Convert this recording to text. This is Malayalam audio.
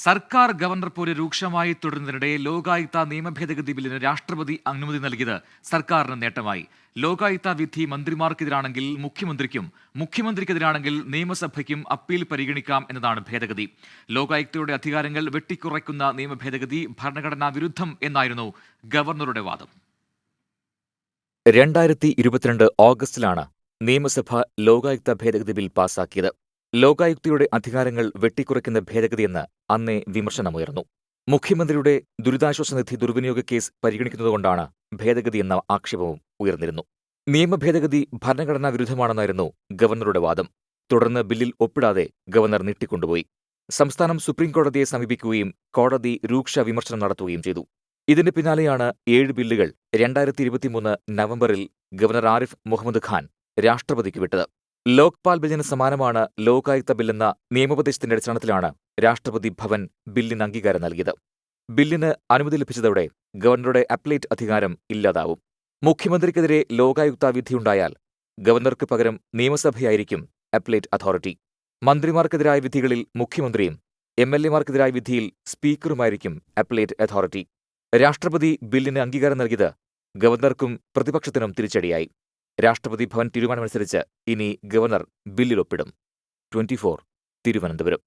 സർക്കാർ ഗവർണർ പോര് രൂക്ഷമായി തുടരുന്നതിനിടെ ലോകായുക്ത നിയമഭേദഗതി ബില്ലിന് രാഷ്ട്രപതി അനുമതി നൽകിയത് സർക്കാരിന് നേട്ടമായി. ലോകായുക്ത വിധി മന്ത്രിമാർക്കെതിരാണെങ്കിൽ മുഖ്യമന്ത്രിക്കും, മുഖ്യമന്ത്രിക്കെതിരാണെങ്കിൽ നിയമസഭയ്ക്കും അപ്പീൽ പരിഗണിക്കാം എന്നതാണ് ഭേദഗതി. ലോകായുക്തയുടെ അധികാരങ്ങൾ വെട്ടിക്കുറയ്ക്കുന്ന നിയമഭേദഗതി ഭരണഘടനാ വിരുദ്ധം എന്നായിരുന്നു ഗവർണറുടെ വാദം. 2022 ഓഗസ്റ്റിലാണ് നിയമസഭ ലോകായുക്ത ഭേദഗതി ബിൽ പാസാക്കിയത്. ലോകായുക്തയുടെ അധികാരങ്ങൾ വെട്ടിക്കുറയ്ക്കുന്ന ഭേദഗതിയെന്ന് അന്നേ വിമർശനമുയർന്നു. മുഖ്യമന്ത്രിയുടെ ദുരിതാശ്വാസ നിധി ദുർവിനിയോഗ കേസ് പരിഗണിക്കുന്നതുകൊണ്ടാണ് ഭേദഗതിയെന്ന ആക്ഷേപവും ഉയർന്നിരുന്നു. നിയമഭേദഗതി ഭരണഘടനാ വിരുദ്ധമാണെന്നായിരുന്നു ഗവർണറുടെ വാദം. തുടർന്ന് ബില്ലിൽ ഒപ്പിടാതെ ഗവർണർ നീട്ടിക്കൊണ്ടുപോയി. സംസ്ഥാനം സുപ്രീംകോടതിയെ സമീപിക്കുകയും കോടതി രൂക്ഷ വിമർശനം നടത്തുകയും ചെയ്തു. ഇതിന് പിന്നാലെയാണ് 7 ബില്ലുകൾ 2023 നവംബറിൽ ഗവർണർ ആരിഫ് മുഹമ്മദ് ഖാൻ രാഷ്ട്രപതിക്ക് വിട്ടത്. ലോക്പാൽ ബില്ലിന് സമാനമാണ് ലോകായുക്ത ബില്ലെന്ന നിയമോപദേശത്തിന്റെ അടിസ്ഥാനത്തിലാണ് രാഷ്ട്രപതി ഭവൻ ബില്ലിന് അംഗീകാരം നൽകിയത്. ബില്ലിന് അനുമതി ലഭിച്ചതോടെ ഗവർണറുടെ അപ്പലേറ്റ് അധികാരം ഇല്ലാതാവും. മുഖ്യമന്ത്രിക്കെതിരെ ലോകായുക്ത വിധിയുണ്ടായാൽ ഗവർണർക്ക് പകരം നിയമസഭയായിരിക്കും അപ്പലേറ്റ് അതോറിറ്റി. മന്ത്രിമാർക്കെതിരായ വിധികളിൽ മുഖ്യമന്ത്രിയും എംഎൽഎമാർക്കെതിരായ വിധിയിൽ സ്പീക്കറുമായിരിക്കും അപ്പലേറ്റ് അതോറിറ്റി. രാഷ്ട്രപതി ബില്ലിന് അംഗീകാരം നൽകിയത് ഗവർണർക്കും പ്രതിപക്ഷത്തിനും തിരിച്ചടിയായി. രാഷ്ട്രപതി ഭവൻ തീരുമാനമനുസരിച്ച് ഇനി ഗവർണർ ബില്ലിൽ ഒപ്പിടും. 24 തിരുവനന്തപുരം.